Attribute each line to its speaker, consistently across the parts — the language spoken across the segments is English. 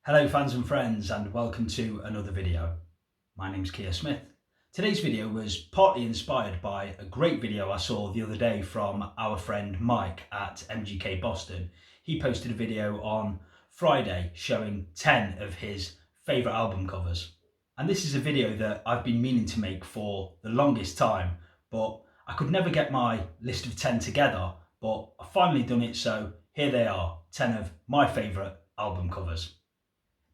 Speaker 1: Hello fans and friends, and welcome to another video. My name's Keir Smith. Today's video was partly inspired by a great video I saw the other day from our friend Mike at MGK Boston. He posted a video on Friday showing 10 of his favourite album covers. And this is a video that I've been meaning to make for the longest time, but I could never get my list of 10 together, but I've finally done it, so here they are, 10 of my favourite album covers.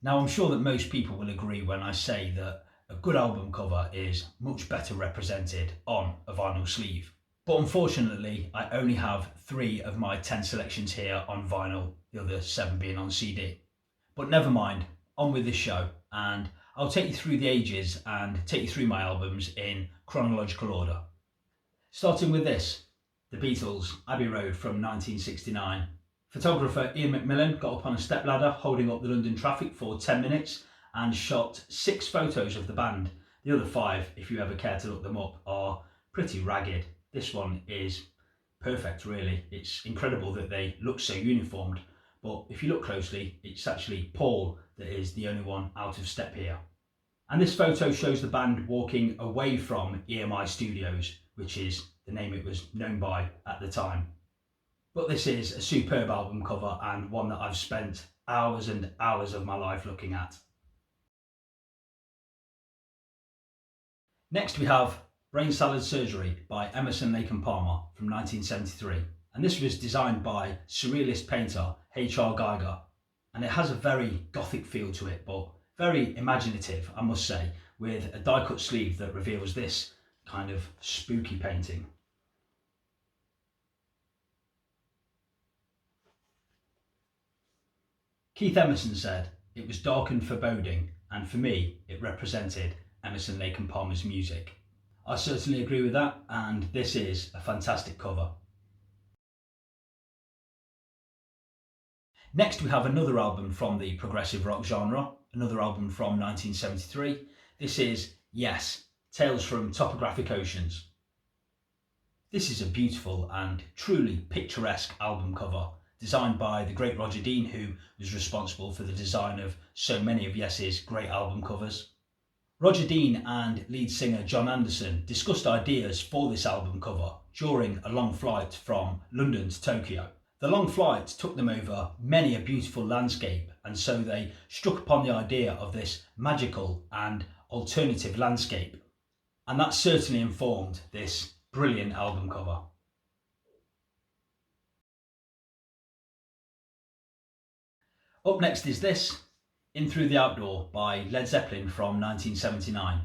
Speaker 1: Now, I'm sure that most people will agree when I say that a good album cover is much better represented on a vinyl sleeve. But unfortunately, I only have 3 of my 10 selections here on vinyl, the other 7 being on CD. But never mind, on with this show, and I'll take you through the ages and take you through my albums in chronological order. Starting with this, The Beatles, Abbey Road from 1969. Photographer Ian McMillan got up on a stepladder holding up the London traffic for 10 minutes and shot 6 photos of the band. The other 5, if you ever care to look them up, are pretty ragged. This one is perfect, really. It's incredible that they look so uniformed, but if you look closely, it's actually Paul that is the only one out of step here. And this photo shows the band walking away from EMI Studios, which is the name it was known by at the time. But this is a superb album cover and one that I've spent hours and hours of my life looking at. Next we have Brain Salad Surgery by Emerson, Lake and Palmer from 1973. And this was designed by surrealist painter H.R. Geiger. And it has a very gothic feel to it, but very imaginative, I must say, with a die-cut sleeve that reveals this kind of spooky painting. Keith Emerson said, "It was dark and foreboding, and for me, it represented Emerson, Lake and Palmer's music." I certainly agree with that, and this is a fantastic cover. Next we have another album from the progressive rock genre, another album from 1973. This is Yes, Tales from Topographic Oceans. This is a beautiful and truly picturesque album cover, designed by the great Roger Dean, who was responsible for the design of so many of Yes's great album covers. Roger Dean and lead singer John Anderson discussed ideas for this album cover during a long flight from London to Tokyo. The long flight took them over many a beautiful landscape, and so they struck upon the idea of this magical and alternative landscape. And that certainly informed this brilliant album cover. Up next is this, In Through the Outdoor by Led Zeppelin from 1979.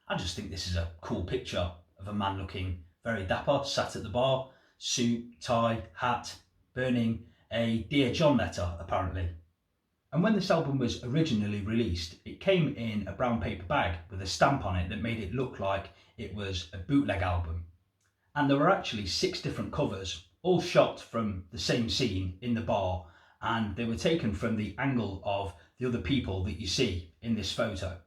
Speaker 1: I just think this is a cool picture of a man looking very dapper, sat at the bar, suit, tie, hat, burning a Dear John letter apparently. And when this album was originally released, it came in a brown paper bag with a stamp on it that made it look like it was a bootleg album. And there were actually 6 different covers, all shot from the same scene in the bar, and they were taken from the angle of the other people that you see in this photo.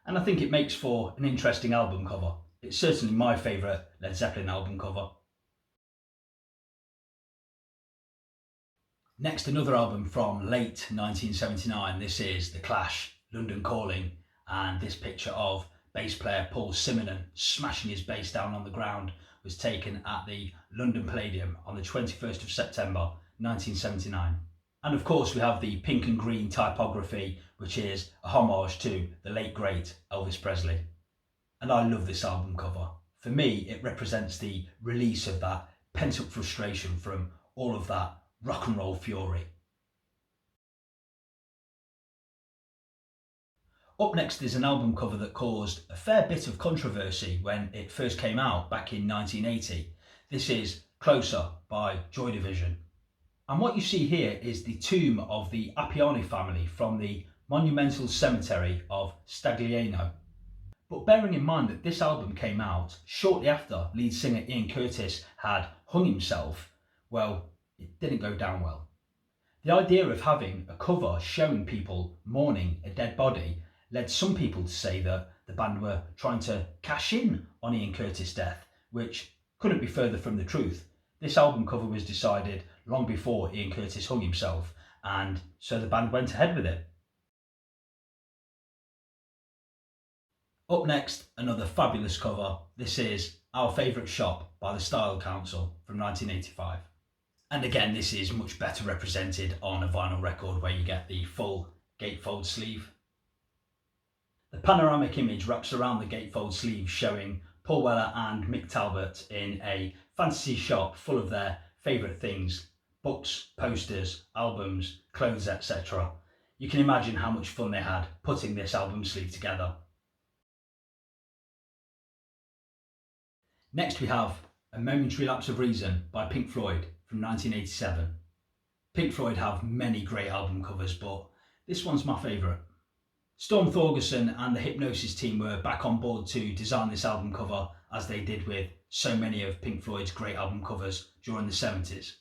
Speaker 1: And I think it makes for an interesting album cover. It's certainly my favourite Led Zeppelin album cover. Next, another album from late 1979. This is The Clash, London Calling, and this picture of bass player Paul Simonon smashing his bass down on the ground was taken at the London Palladium on the 21st of September 1979. And of course we have the pink and green typography, which is a homage to the late great Elvis Presley. And I love this album cover. For me, it represents the release of that pent-up frustration from all of that rock and roll fury. Up next is an album cover that caused a fair bit of controversy when it first came out back in 1980. This is Closer by Joy Division. And what you see here is the tomb of the Appiani family from the monumental cemetery of Stagliano. But bearing in mind that this album came out shortly after lead singer Ian Curtis had hung himself, well, it didn't go down well. The idea of having a cover showing people mourning a dead body led some people to say that the band were trying to cash in on Ian Curtis' death, which couldn't be further from the truth. This album cover was decided long before Ian Curtis hung himself, and so the band went ahead with it. Up next, another fabulous cover. This is Our Favourite Shop by the Style Council from 1985. And again, this is much better represented on a vinyl record where you get the full gatefold sleeve. The panoramic image wraps around the gatefold sleeve, showing Paul Weller and Mick Talbot in a fantasy shop full of their favourite things: books, posters, albums, clothes, etc. You can imagine how much fun they had putting this album sleeve together. Next we have A Momentary Lapse of Reason by Pink Floyd from 1987. Pink Floyd have many great album covers, but this one's my favourite. Storm Thorgerson and the Hypnosis team were back on board to design this album cover, as they did with so many of Pink Floyd's great album covers during the 70s.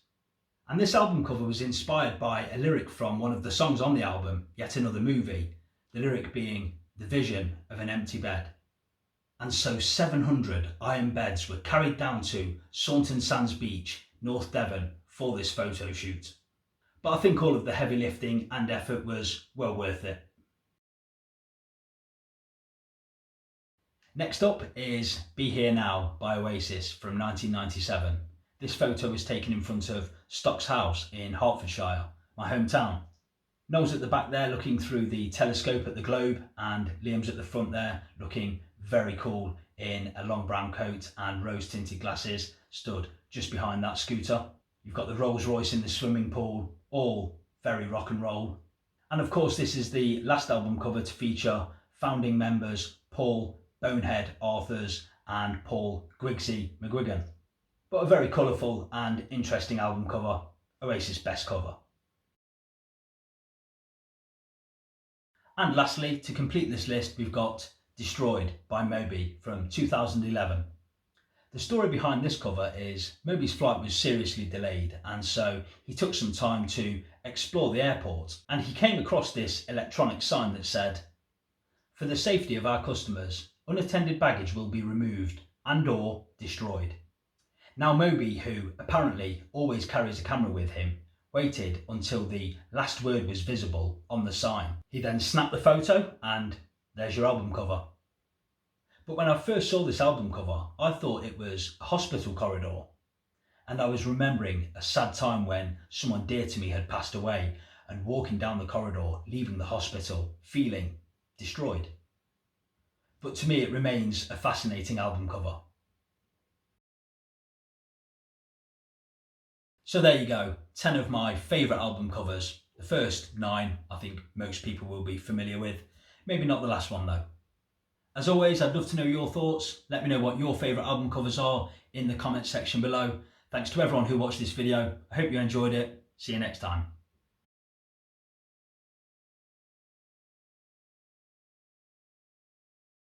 Speaker 1: And this album cover was inspired by a lyric from one of the songs on the album, Yet Another Movie, the lyric being the vision of an empty bed. And so 700 iron beds were carried down to Saunton Sands Beach, North Devon, for this photo shoot. But I think all of the heavy lifting and effort was well worth it. Next up is Be Here Now by Oasis from 1997. This photo was taken in front of Stock's house in Hertfordshire, my hometown. Noel's at the back there looking through the telescope at the globe, and Liam's at the front there looking very cool in a long brown coat and rose tinted glasses, stood just behind that scooter. You've got the Rolls Royce in the swimming pool, all very rock and roll. And of course this is the last album cover to feature founding members Paul Bonehead Arthurs and Paul Grigsy McGuigan. But a very colourful and interesting album cover, Oasis' best cover. And lastly, to complete this list, we've got Destroyed by Moby from 2011. The story behind this cover is Moby's flight was seriously delayed, and so he took some time to explore the airport, and he came across this electronic sign that said, "For the safety of our customers, unattended baggage will be removed and/or destroyed." Now Moby, who apparently always carries a camera with him, waited until the last word was visible on the sign. He then snapped the photo, and there's your album cover. But when I first saw this album cover, I thought it was a hospital corridor, and I was remembering a sad time when someone dear to me had passed away, and walking down the corridor, leaving the hospital, feeling destroyed. But to me it remains a fascinating album cover. So there you go, 10 of my favourite album covers. The first 9 I think most people will be familiar with, maybe not the last one though. As always, I'd love to know your thoughts. Let me know what your favourite album covers are in the comments section below. Thanks to everyone who watched this video. I hope you enjoyed it. See you next time.